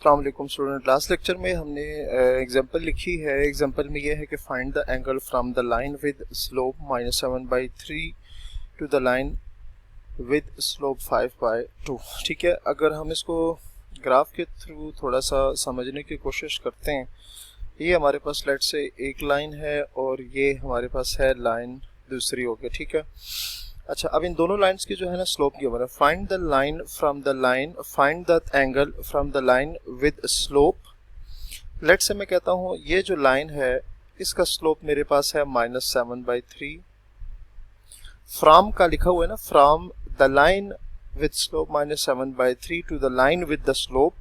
अस्सलाम वालेकुम student. Last lecture में हमने एग्जांपल लिखी है। एग्जांपल में ये है कि find the angle from the line with slope -7/3 to the line with slope 5/2। ठीक है, अगर हम इसको ग्राफ के थ्रू थोड़ा सा समझने की कोशिश करते हैं, ये हमारे पास लेट से एक लाइन है और ये हमारे पास है लाइन दूसरी हो गई। ठीक है, अच्छा, अब इन दोनों लाइंस की जो है ना स्लोप गिवन है। Find the line from the line, find the angle from the line with slope. लेट से मैं कहता हूँ ये जो लाइन है इसका स्लोप मेरे पास है -7/3। फ्रॉम का लिखा हुआ है ना, from the line with slope -7/3 to the line with the slope,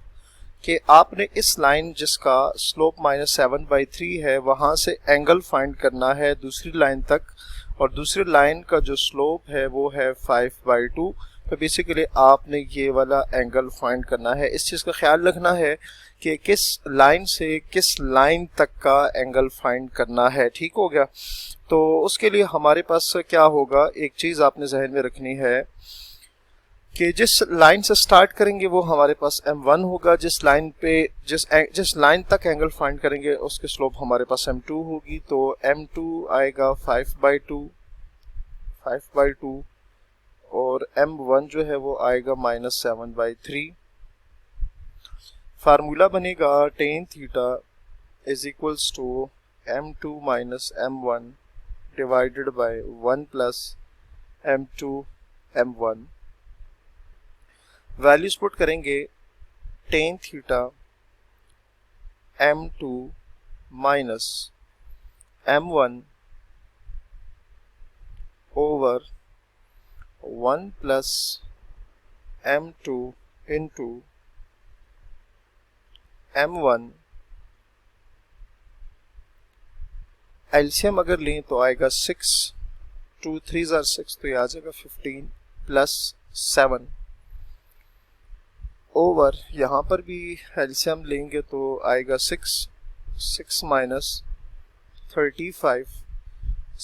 कि आपने इस लाइन जिसका स्लोप -7/3 है वहां से एंगल फाइंड करना है दूसरी लाइन तक, और दूसरी लाइन का जो स्लोप है वो है 5/2। तो बेसिकली आपने ये वाला एंगल फाइंड करना है। इस चीज़ का ख्याल रखना है कि किस लाइन से किस लाइन तक का एंगल फाइंड करना है। ठीक हो गया। तो उसके लिए हमारे पास क्या होगा, एक चीज़ आपने जहन में रखनी है कि जिस लाइन से स्टार्ट करेंगे वो हमारे पास m1 होगा, जिस लाइन पे जिस लाइन तक एंगल फाइंड करेंगे उसके स्लोप हमारे पास m2 होगी। तो m2 आएगा 5/2 और m1 जो है वो आएगा -7/3। फार्मूला बनेगा tan theta is equals to m2 - m1 divided by 1 plus m2 m1। Values put करेंगे, tan theta m2 minus m1 over 1 plus m2 into m1। LCM अगर लें तो आएगा 6, 2 3 are 6, तो ये आ जाएगा 15 प्लस 7 ओवर, यहाँ पर भी एलसीएम लेंगे तो आएगा 6 माइनस 35,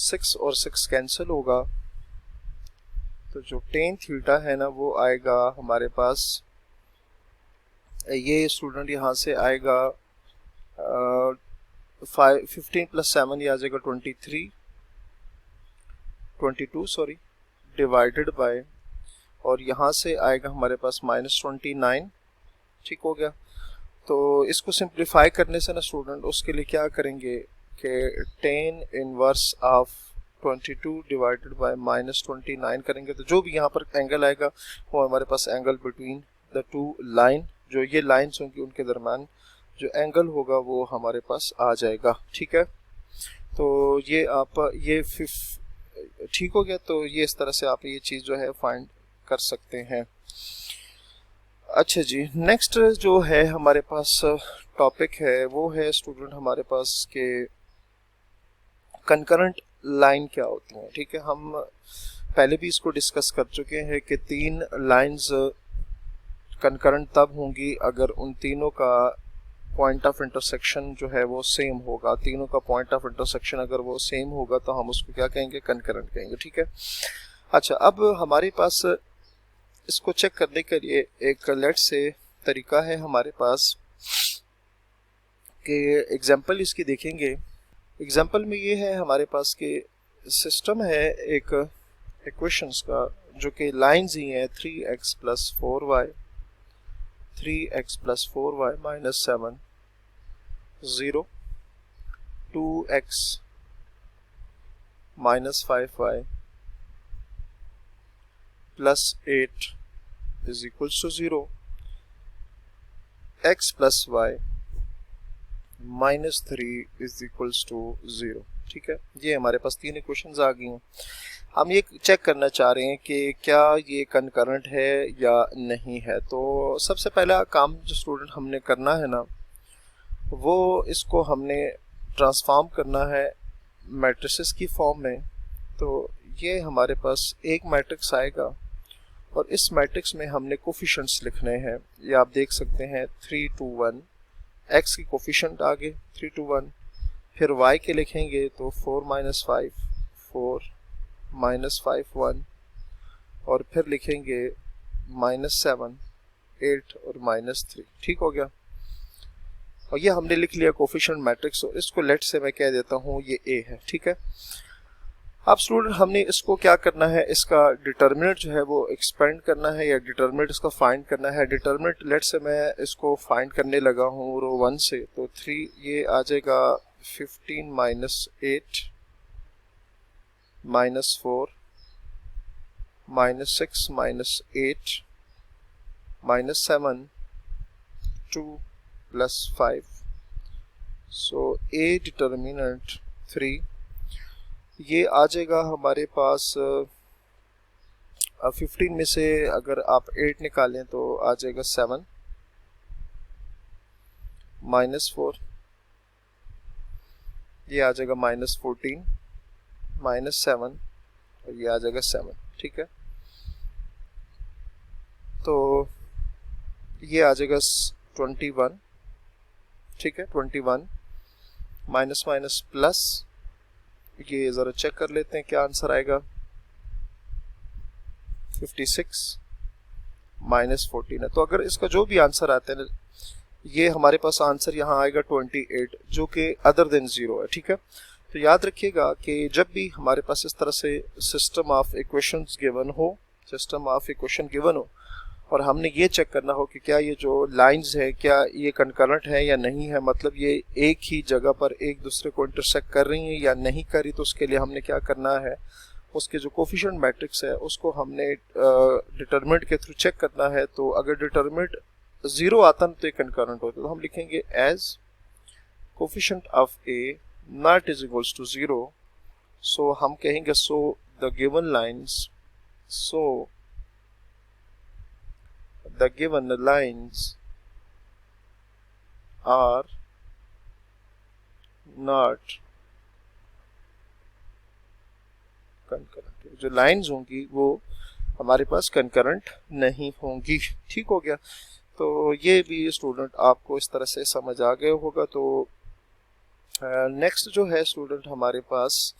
6 और 6 कैंसिल होगा। तो जो tan थीटा है ना वो आएगा हमारे पास, ये स्टूडेंट यहाँ से आएगा 15 प्लस 7, ये आ जाएगा 22 सॉरी, डिवाइडेड बाय, और यहाँ से आएगा हमारे पास -29। ठीक हो गया। तो इसको सिंप्लीफाई करने से ना स्टूडेंट, उसके लिए क्या करेंगे कि tan inverse of 22 divided by -29 करेंगे, तो जो भी यहाँ पर एंगल आएगा वो हमारे पास angle between the two line, जो ये लाइन्स होंगी उनके दरम्यान जो एंगल होगा वो हमारे पास आ जाएगा। ठीक है, तो ये आप ये ठीक हो गया। तो ये इस तरह से आप ये चीज़ जो है फाइंड कर सकते हैं। अच्छा जी, नेक्स्ट जो है हमारे पास टॉपिक है वो है स्टूडेंट हमारे पास के कंकरेंट लाइन क्या होती हैं। ठीक है, हम पहले भी इसको डिस्कस कर चुके हैं कि 3 लाइंस कंकरेंट तब होंगी अगर उन तीनों का पॉइंट ऑफ इंटरसेक्शन जो है वो सेम होगा। तीनों का पॉइंट ऑफ इंटरसेक्शन अगर वो सेम होगा तो हम उसको क्या कहेंगे, कंकरेंट कहेंगे। ठीक है, अच्छा, अब हमारे पास इसको चेक करने के लिए एक लेट से तरीका है हमारे पास कि एग्जांपल इसकी देखेंगे। एग्जांपल में ये है हमारे पास कि सिस्टम है एक इक्वेशंस का जो कि लाइंस ही हैं 3x + 4y, 3x + 4y - 7, 0, 2x - 5y + 8 is equals to 0, x + y - 3 is equals to 0। ठीक है, ये हमारे पास 3 इक्वेशंस आ गई हैं। हम ये चेक करना चाह रहे हैं कि क्या ये कंकरेंट है या नहीं है। तो सबसे पहला काम जो स्टूडेंट हमने करना है ना, वो इसको हमने ट्रांसफॉर्म करना है मैट्रिसेस की फॉर्म में। तो ये हमारे पास एक मैट्रिक्स आएगा और इस मैट्रिक्स में हमने कोफिशिएंट्स लिखने हैं। ये आप देख सकते हैं 3 2 1, x की कोफिशिएंट आगे 3 2 1, फिर y के लिखेंगे तो 4 - 5, 4 - 5 1, और फिर लिखेंगे -7, 8 और -3। ठीक हो गया। और ये हमने लिख लिया कोफिशिएंट मैट्रिक्स, और इसको लेट से मैं कह देता हूँ ये ए है, ठीक है। अब स्टूडेंट हमने इसको क्या करना है, इसका डिटर्मिनेंट जो है वो एक्सपेंड करना है या डिटर्मिनेंट इसका फाइंड करना है। डिटर्मिनेंट लेट से मैं इसको फाइंड करने लगा हूँ रो 1 से, तो 3 ये आ जाएगा 15 minus 8 minus 4 minus 6 minus 8 minus 7 2 plus 5। सो ए डिटर्मिनेंट 3 ये आ जाएगा हमारे पास 15 में से अगर आप 8 निकालें तो आ जाएगा 7 माइनस 4, ये आ जाएगा माइनस 14 माइनस 7 और ये आ जाएगा 7, ठीक है। तो ये आ जाएगा 21, ठीक है। 21 माइनस माइनस प्लस, ये ज़रा चेक कर लेते हैं क्या आंसर आएगा। 56 माइनस 14 है। तो अगर इसका जो भी आंसर आता है ये हमारे पास आंसर यहाँ आएगा 28 जो कि अदर देन 0 है, ठीक है। तो याद रखिएगा कि जब भी हमारे पास इस तरह से सिस्टम ऑफ इक्वेशंस गिवन हो और हमने ये चेक करना हो कि क्या ये जो लाइंस है क्या ये कंकरेंट है या नहीं है, मतलब ये एक ही जगह पर एक दूसरे को इंटरसेक्ट कर रही हैं या नहीं कर रही, तो उसके लिए हमने क्या करना है, उसके जो कोफिशिएंट मैट्रिक्स है उसको हमने डिटरमिनेंट के थ्रू चेक करना है। तो अगर डिटरमिनेंट 0 आता है तो ये कंकरेंट होता है, तो हम लिखेंगे as coefficient of A naught is equals to 0। So हम कहेंगे so the given lines, so the given lines are not concurrent। जो लाइंस होंगी वो हमारे पास कंकरेंट नहीं होंगी, ठीक हो गया। तो ये भी स्टूडेंट आपको इस तरह से समझ आ गया होगा। तो नेक्स्ट जो है स्टूडेंट हमारे पास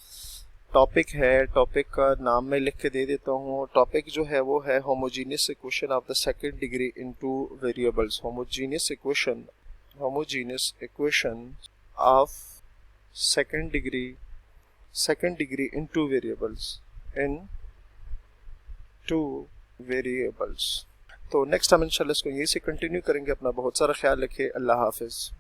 टॉपिक है, टॉपिक का नाम मैं लिख के दे देता हूँ। टॉपिक जो है वो है homogeneous equation of the second degree into variables. Homogeneous equation of second degree into variables. तो नेक्स्ट हम इंशाल्लाह इसको यहीं से कंटिन्यू करेंगे। अपना बहुत सारा ख्याल रखिए। अल्लाह हाफिज़।